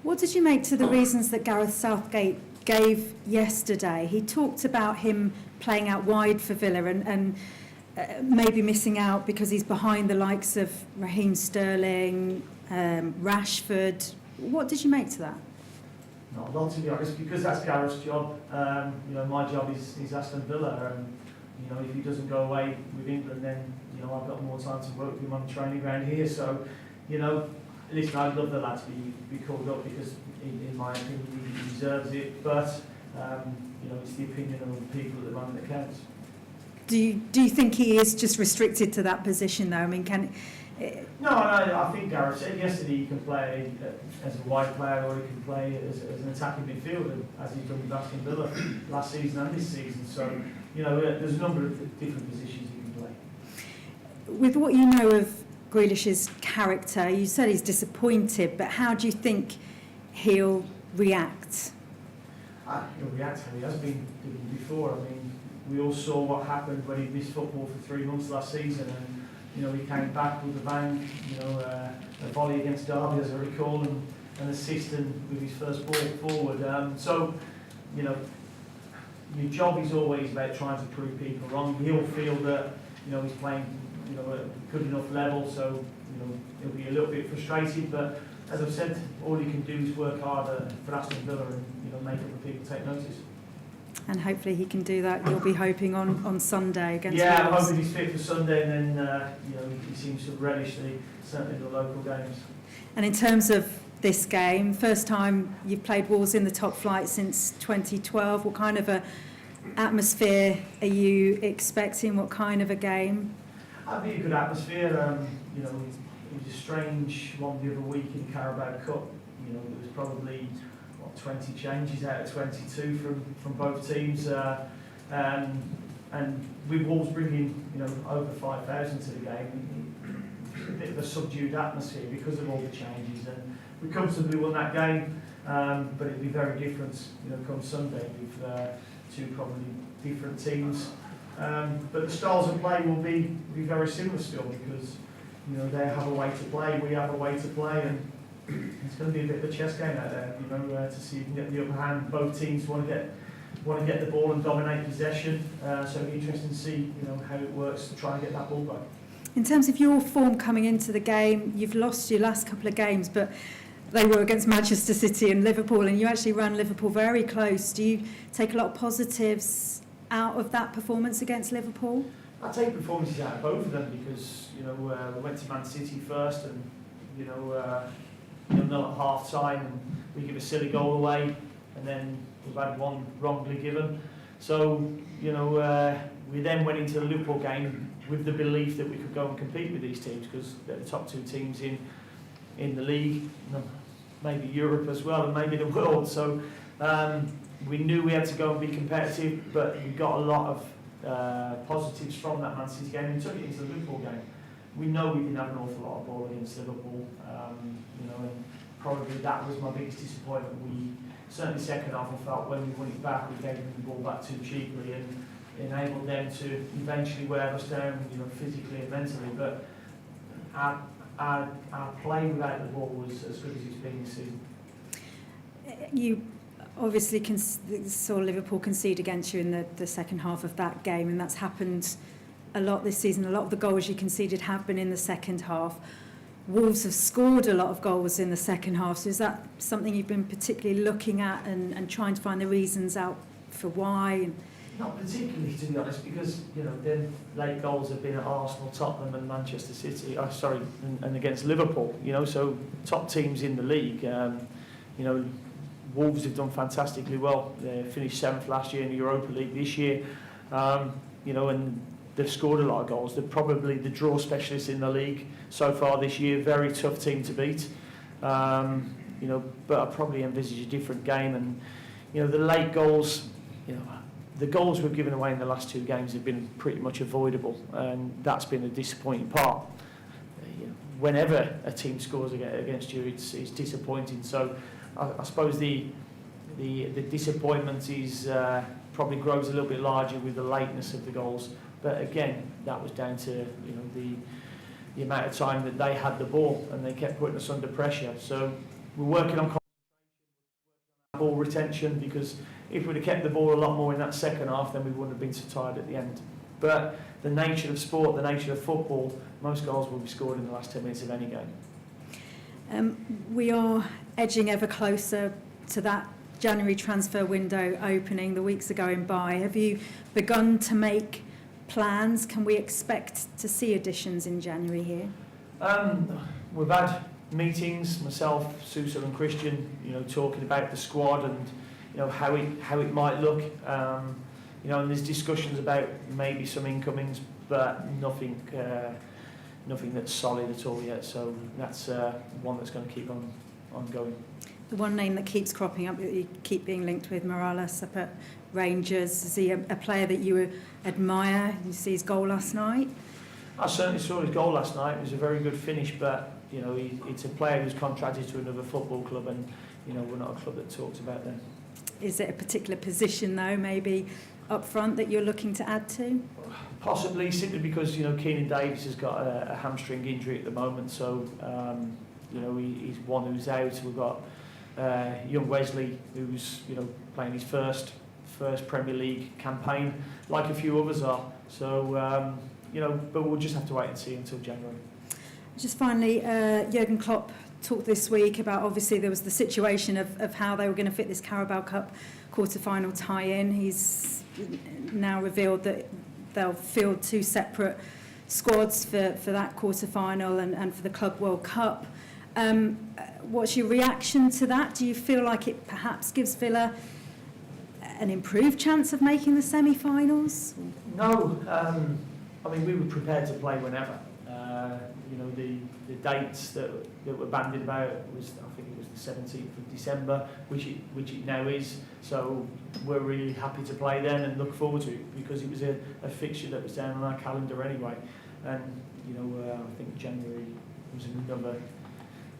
What did you make to the reasons that Gareth Southgate gave yesterday? He talked about him playing out wide for Villa and maybe missing out because he's behind the likes of Raheem Sterling, Rashford. What did you make to that? Not a lot, to be honest, because that's Gareth's job. My job is Aston Villa, and if he doesn't go away with England, then I've got more time to work with him on the training ground here. So, listen, I'd love the lad to be called up because, in my opinion, he deserves it. But it's the opinion of the people at the moment that counts. Do you think he is just restricted to that position, though? I mean, No, I think Gareth said yesterday he can play as a wide player or he can play as an attacking midfielder, as he's done with Aston Villa last season and this season. So, there's a number of different positions he can play. With what you know of Grealish's character, you said he's disappointed, but how do you think he'll react? He'll react how he has been doing before. I mean, we all saw what happened when he missed football for 3 months last season, and he came back with a bang, a volley against Derby, as I recall, and an assist with his first ball forward. So, your job is always about trying to prove people wrong. He'll feel that, he's playing, at a good enough level, so, he'll be a little bit frustrated, but as I've said, all he can do is work harder for Aston Villa and, make other people take notice. And hopefully he can do that. You'll be hoping on Sunday against Wales. I'm Wales. hoping he's fit for Sunday, and then he seems to relish certainly the local games. And in terms of this game, first time you've played Wolves in the top flight since 2012. What kind of a atmosphere are you expecting? What kind of a game? That'd be a good atmosphere. It was a strange one the other week in Carabao Cup. There was probably 20 changes out of 22 from both teams, and with Wolves bringing over 5,000 to the game, a bit of a subdued atmosphere because of all the changes, and we comfortably won that game, but it'll be very different come Sunday with two probably different teams, but the styles of play will be very similar still, because they have a way to play, we have a way to play, and it's going to be a bit of a chess game out there, to see if you can get the upper hand. Both teams want to get the ball and dominate possession. So it'll be interesting to see, how it works to try and get that ball back. In terms of your form coming into the game, you've lost your last couple of games, but they were against Manchester City and Liverpool, and you actually ran Liverpool very close. Do you take a lot of positives out of that performance against Liverpool? I take performances out of both of them because we went to Man City first, and nil at half time, and we give a silly goal away, and then we've had one wrongly given. So, we then went into the Liverpool game with the belief that we could go and compete with these teams, because they're the top two teams in the league, maybe Europe as well, and maybe the world. So we knew we had to go and be competitive, but we got a lot of positives from that Man City game and took it into the Liverpool game. We know we didn't have an awful lot of ball against Liverpool, and probably that was my biggest disappointment. We certainly second half, I felt when we won it back, we gave them the ball back too cheaply and enabled them to eventually wear us down, physically and mentally. But our play without the ball was as good as it's been this season. You obviously saw Liverpool concede against you in the second half of that game, and that's happened a lot this season. A lot of the goals you conceded have been in the second half. Wolves have scored a lot of goals in the second half, so is that something you've been particularly looking at and trying to find the reasons out for why? Not particularly, to be honest, because their late goals have been at Arsenal, Tottenham and Manchester City, and against Liverpool, so top teams in the league. Wolves have done fantastically well. They finished 7th last year in the Europa League this year, and they've scored a lot of goals. They're probably the draw specialists in the league so far this year. Very tough team to beat. But I probably envisage a different game. And the late goals, the goals we've given away in the last two games have been pretty much avoidable, and that's been a disappointing part. Whenever a team scores against you, it's disappointing. So I suppose the disappointment is probably grows a little bit larger with the lateness of the goals. But again, that was down to the amount of time that they had the ball and they kept putting us under pressure. So we're working on ball retention, because if we'd have kept the ball a lot more in that second half, then we wouldn't have been so tired at the end. But the nature of sport, the nature of football, most goals will be scored in the last 10 minutes of any game. We are edging ever closer to that January transfer window opening. The weeks are going by. Have you begun to make plans? Can we expect to see additions in January here? We've had meetings, myself, Susa and Christian, talking about the squad and how it might look. And there's discussions about maybe some incomings, but nothing that's solid at all yet. So that's one that's going to keep on going. The one name that keeps cropping up, that you keep being linked with, Morales up at Rangers. Is he a player that you admire? You see his goal last night? I certainly saw his goal last night. It was a very good finish, but it's a player who's contracted to another football club, and we're not a club that talks about them. Is it a particular position though, maybe up front, that you're looking to add to? Possibly, simply because Keenan Davis has got a hamstring injury at the moment, so he's one who's out. We've got young Wesley, who's playing his first Premier League campaign, like a few others are. So but we'll just have to wait and see until January. Just finally, Jurgen Klopp talked this week about, obviously there was the situation of how they were going to fit this Carabao Cup quarter-final tie-in. He's now revealed that they'll field two separate squads for that quarter-final and for the Club World Cup. What's your reaction to that? Do you feel like it perhaps gives Villa an improved chance of making the semi-finals? No, we were prepared to play whenever. The dates that were bandied about was, I think it was the 17th of December, which it now is. So we're really happy to play then and look forward to it, because it was a fixture that was down on our calendar anyway. And I think January was another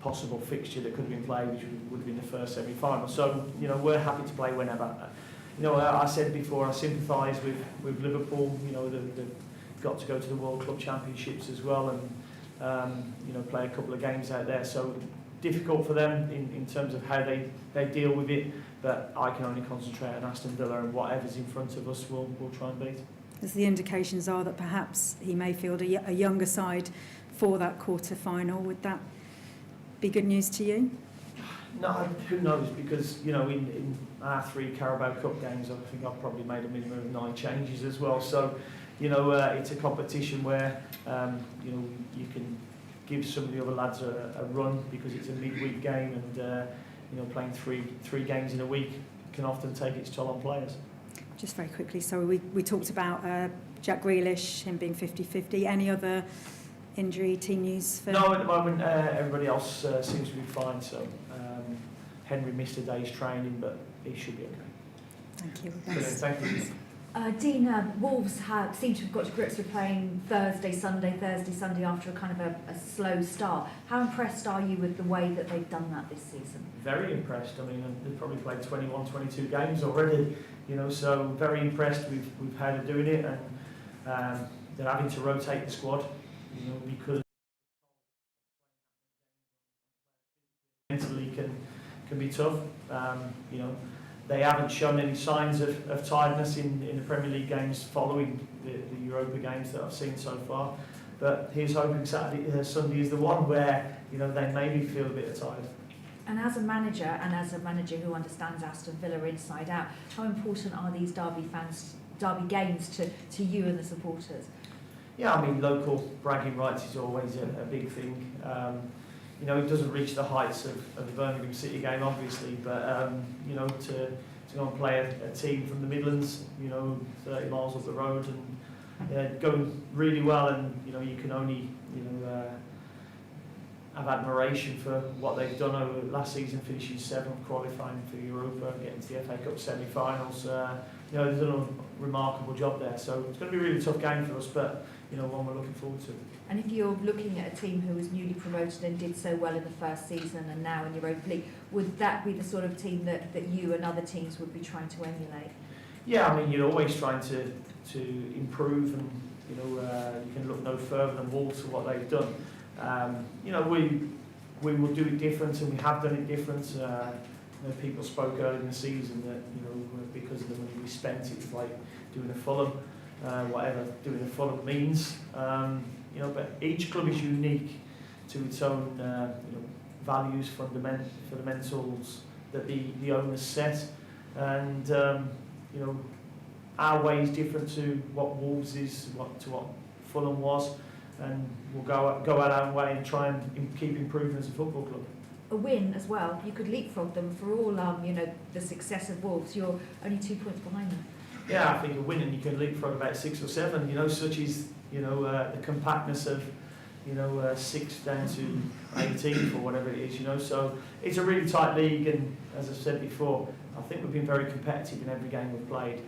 possible fixture that could have been played, which would have been the first semi-final. So we're happy to play whenever. I said before, I sympathise with Liverpool. They've got to go to the World Club Championships as well, and play a couple of games out there. So difficult for them in terms of how they deal with it. But I can only concentrate on Aston Villa, and whatever's in front of us, we'll try and beat. As the indications are that perhaps he may field a younger side for that quarter-final, would that be good news to you? No, who knows? Because in our 3 Carabao Cup games, I think I've probably made a minimum of 9 changes as well. So it's a competition where you can give some of the other lads a run, because it's a midweek game, and playing three games in a week can often take its toll on players. Just very quickly, so we talked about Jack Grealish, him being 50-50. Any other injury team news? No, at the moment everybody else seems to be fine. So Henry missed a day's training, but he should be okay. Thank you. Brilliant, thank you. Dean, Wolves seem to have got to grips with playing Thursday, Sunday after a kind of a slow start. How impressed are you with the way that they've done that this season? Very impressed. They've probably played 21, 22 games already, so very impressed with how they're doing it, and they're having to rotate the squad, because mentally can be tough. They haven't shown any signs of tiredness in the Premier League games following the Europa games that I've seen so far. But here's hoping Sunday is the one where they maybe feel a bit tired. And as a manager who understands Aston Villa inside out, how important are these Derby games to you and the supporters? Yeah, local bragging rights is always a big thing. It doesn't reach the heights of the Birmingham City game, obviously, but to go and play a team from the Midlands, 30 miles up the road, and going really well, and you can only have admiration for what they've done over last season, finishing 7th, qualifying for Europa, getting to the FA Cup semi-finals. They've done a remarkable job there, so it's going to be a really tough game for us, but one we're looking forward to. And if you're looking at a team who was newly promoted and did so well in the first season and now in Europa League, would that be the sort of team that you and other teams would be trying to emulate? Yeah, you're always trying to improve, and you can look no further than Wolves for what they've done. We will do it different, and we have done it different. people spoke early in the season that, because of the money we spent, it was like doing a Fulham, whatever doing a Fulham means. But each club is unique to its own, values, fundamentals that the owners set, and our way is different to what Wolves is, to what Fulham was, and we'll go our own way and try and keep improving as a football club. A win as well, you could leapfrog them for all the success of Wolves. You're only 2 points behind them. Yeah, I think a win and you can leapfrog about 6 or 7. Such is the compactness of 6 down to 18 or whatever it is. So it's a really tight league, and as I said before, I think we've been very competitive in every game we've played.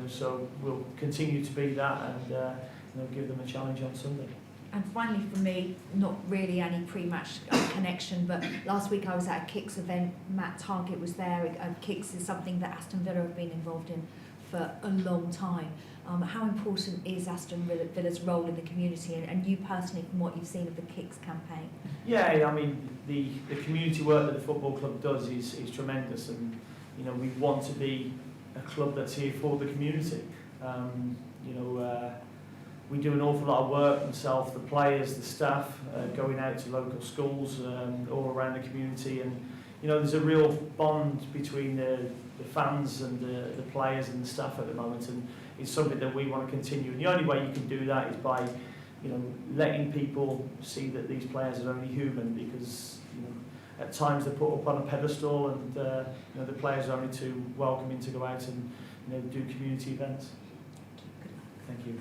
So we'll continue to be that, and give them a challenge on Sunday. And finally, for me, not really any pre-match connection, but last week I was at a Kicks event. Matt Targett was there. Kicks is something that Aston Villa have been involved in for a long time. How important is Aston Villa's role in the community, and you personally, from what you've seen of the Kicks campaign? Yeah, I mean, the community work that the football club does is tremendous, and we want to be a club that's here for the community. We do an awful lot of work themselves, the players, the staff, going out to local schools all around the community, and there's a real bond between the fans and the players and the staff at the moment, and it's something that we want to continue. And the only way you can do that is by letting people see that these players are only human, because at times they're put up on a pedestal, and the players are only too welcoming to go out and do community events. Thank you.